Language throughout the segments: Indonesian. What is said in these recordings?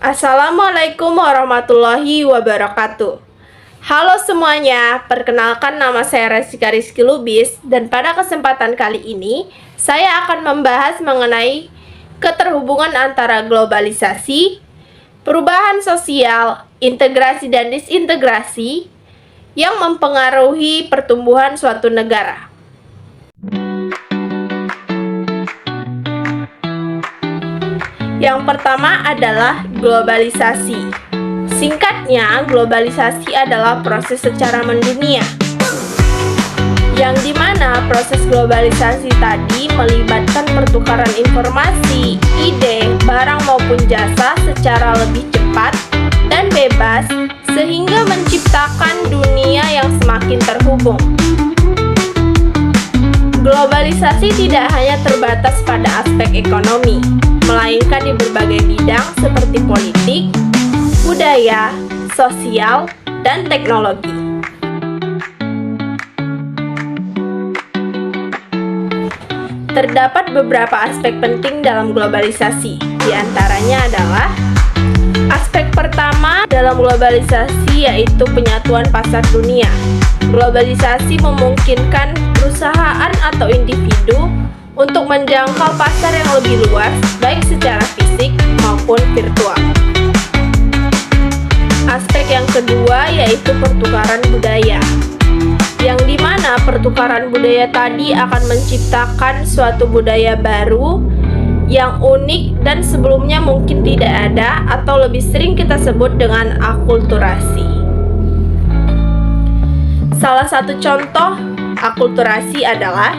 Assalamualaikum warahmatullahi wabarakatuh. Halo semuanya, perkenalkan nama saya Resika Rizky Lubis dan pada kesempatan kali ini saya akan membahas mengenai keterhubungan antara globalisasi, perubahan sosial, integrasi dan disintegrasi yang mempengaruhi pertumbuhan suatu negara. Yang pertama adalah globalisasi. Singkatnya, globalisasi adalah proses secara mendunia, yang dimana proses globalisasi tadi melibatkan pertukaran informasi, ide, barang maupun jasa secara lebih cepat dan bebas sehingga menciptakan dunia yang semakin terhubung. Globalisasi tidak hanya terbatas pada aspek ekonomi, melainkan di berbagai bidang seperti politik, budaya, sosial, dan teknologi. Terdapat beberapa aspek penting dalam globalisasi, di antaranya adalah aspek pertama dalam globalisasi yaitu penyatuan pasar dunia. Globalisasi memungkinkan perusahaan atau individu untuk menjangkau pasar yang lebih luas, baik secara fisik maupun virtual. Aspek yang kedua yaitu pertukaran budaya, yang dimana pertukaran budaya tadi akan menciptakan suatu budaya baru yang unik dan sebelumnya mungkin tidak ada atau lebih sering kita sebut dengan akulturasi. Salah satu contoh akulturasi adalah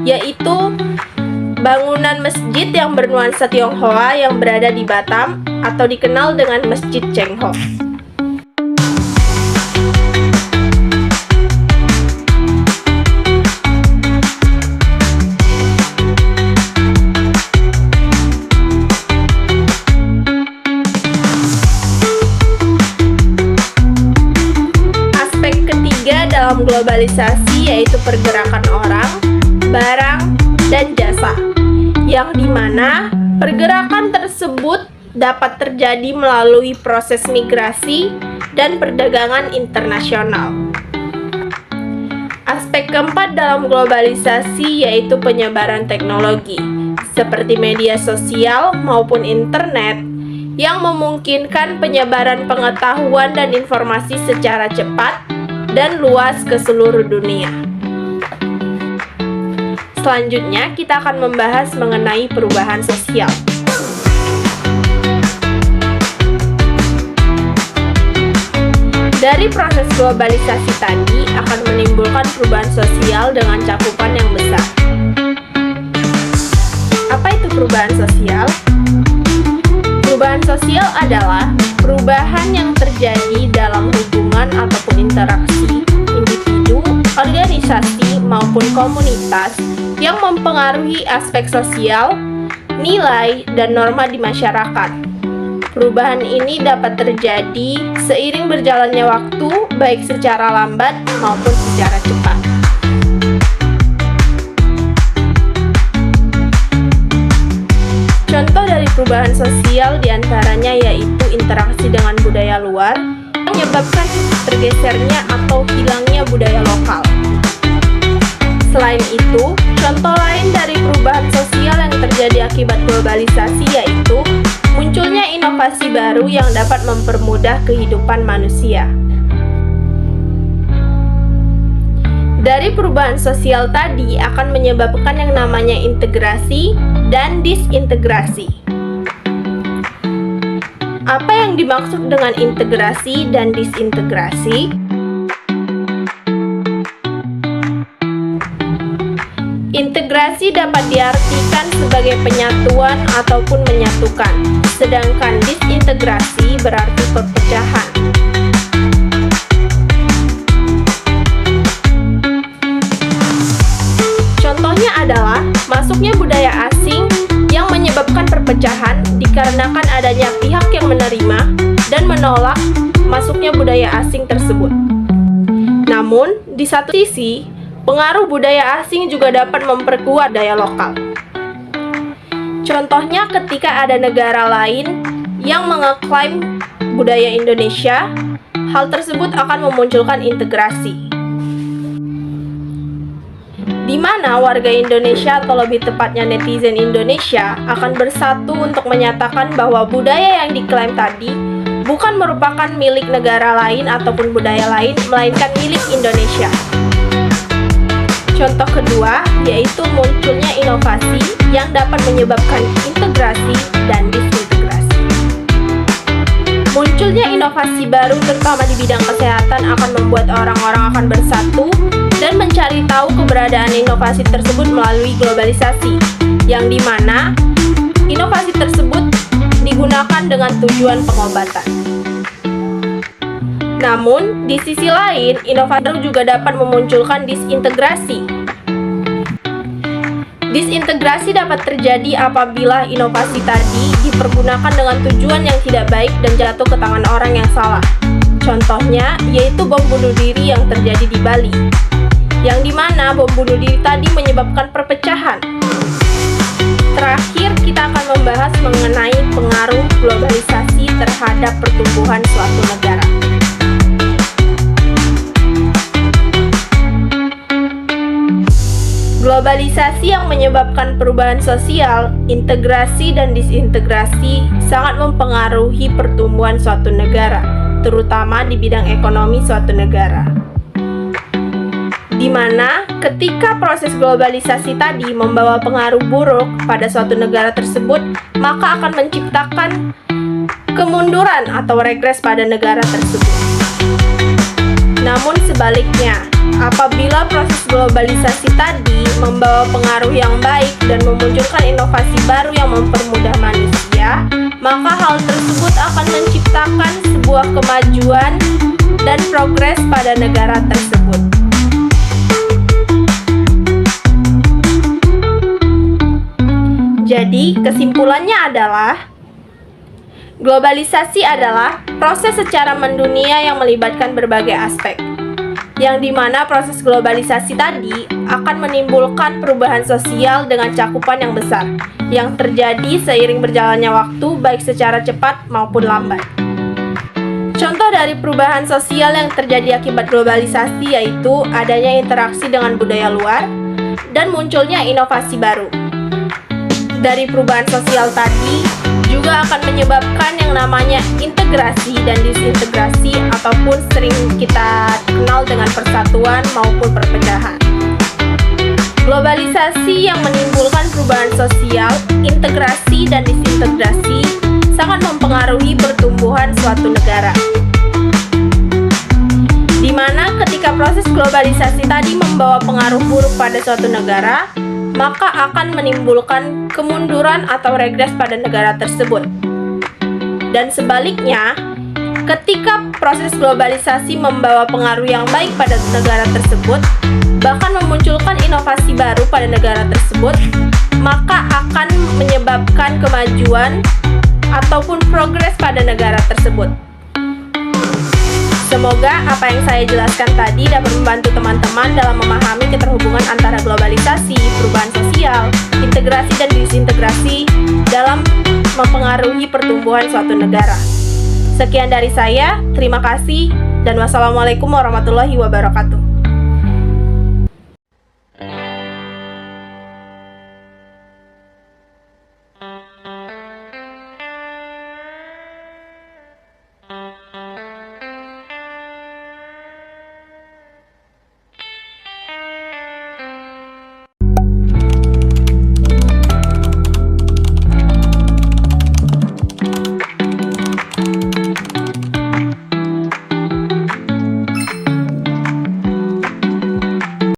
yaitu bangunan masjid yang bernuansa Tionghoa yang berada di Batam atau dikenal dengan Masjid Cheng Ho. Dalam globalisasi yaitu pergerakan orang, barang, dan jasa, yang dimana pergerakan tersebut dapat terjadi melalui proses migrasi dan perdagangan internasional. Aspek keempat dalam globalisasi yaitu penyebaran teknologi, seperti media sosial maupun internet, yang memungkinkan penyebaran pengetahuan dan informasi secara cepat dan luas ke seluruh dunia. Selanjutnya, kita akan membahas mengenai perubahan sosial. Dari proses globalisasi tadi akan menimbulkan perubahan sosial dengan cakupan yang besar. Apa itu perubahan sosial? Perubahan sosial adalah perubahan yang terjadi dalam hubungan ataupun interaksi individu, organisasi, maupun komunitas yang mempengaruhi aspek sosial, nilai, dan norma di masyarakat. Perubahan ini dapat terjadi seiring berjalannya waktu, baik secara lambat maupun secara cepat. Contoh dari perubahan sosial diantaranya yaitu interaksi dengan budaya luar yang menyebabkan tergesernya atau hilangnya budaya lokal. Selain itu, contoh lain dari perubahan sosial yang terjadi akibat globalisasi yaitu munculnya inovasi baru yang dapat mempermudah kehidupan manusia. Dari perubahan sosial tadi akan menyebabkan yang namanya integrasi dan disintegrasi. Apa yang dimaksud dengan integrasi dan disintegrasi? Integrasi dapat diartikan sebagai penyatuan ataupun menyatukan, sedangkan disintegrasi berarti perpecahan. Contohnya adalah masuknya budaya asing yang menyebabkan perpecahan dikarenakan adanya pihak yang menerima dan menolak masuknya budaya asing tersebut. Namun, di satu sisi, pengaruh budaya asing juga dapat memperkuat daya lokal. Contohnya ketika ada negara lain yang mengeklaim budaya Indonesia, hal tersebut akan memunculkan integrasi, di mana warga Indonesia atau lebih tepatnya netizen Indonesia akan bersatu untuk menyatakan bahwa budaya yang diklaim tadi bukan merupakan milik negara lain ataupun budaya lain, melainkan milik Indonesia. Contoh kedua yaitu munculnya inovasi yang dapat menyebabkan integrasi dan disintegrasi. Munculnya inovasi baru terutama di bidang kesehatan akan membuat orang-orang akan bersatu dan mencari tahu keberadaan inovasi tersebut melalui globalisasi, yang dimana inovasi tersebut digunakan dengan tujuan pengobatan. Namun, di sisi lain, inovasi baru juga dapat memunculkan disintegrasi. Disintegrasi dapat terjadi apabila inovasi tadi dipergunakan dengan tujuan yang tidak baik dan jatuh ke tangan orang yang salah. Contohnya, yaitu bom bunuh diri yang terjadi di Bali, yang dimana bom bunuh diri tadi menyebabkan perpecahan. Terakhir, kita akan membahas mengenai pengaruh globalisasi terhadap pertumbuhan suatu negara. Globalisasi yang menyebabkan perubahan sosial, integrasi dan disintegrasi sangat mempengaruhi pertumbuhan suatu negara, terutama di bidang ekonomi suatu negara. Di mana ketika proses globalisasi tadi membawa pengaruh buruk pada suatu negara tersebut, maka akan menciptakan kemunduran atau regres pada negara tersebut. Namun sebaliknya, apabila proses globalisasi tadi membawa pengaruh yang baik dan memunculkan inovasi baru yang mempermudah manusia, maka hal tersebut akan menciptakan sebuah kemajuan dan progres pada negara tersebut. Jadi, kesimpulannya adalah globalisasi adalah proses secara mendunia yang melibatkan berbagai aspek, yang dimana proses globalisasi tadi akan menimbulkan perubahan sosial dengan cakupan yang besar, yang terjadi seiring berjalannya waktu baik secara cepat maupun lambat. Contoh dari perubahan sosial yang terjadi akibat globalisasi yaitu adanya interaksi dengan budaya luar dan munculnya inovasi baru. Dari perubahan sosial tadi juga akan menyebabkan yang namanya integrasi dan disintegrasi ataupun sering kita kenal dengan persatuan maupun perpecahan. Globalisasi yang menimbulkan perubahan sosial, integrasi dan disintegrasi sangat mempengaruhi pertumbuhan suatu negara. Di mana ketika proses globalisasi tadi membawa pengaruh buruk pada suatu negara, maka akan menimbulkan kemunduran atau regres pada negara tersebut. Dan sebaliknya, ketika proses globalisasi membawa pengaruh yang baik pada negara tersebut, bahkan memunculkan inovasi baru pada negara tersebut, maka akan menyebabkan kemajuan ataupun progres pada negara tersebut. Semoga apa yang saya jelaskan tadi dapat membantu teman-teman dalam memahami keterhubungan antara globalisasi, perubahan sosial, integrasi dan disintegrasi dalam mempengaruhi pertumbuhan suatu negara. Sekian dari saya, terima kasih, dan wassalamualaikum warahmatullahi wabarakatuh.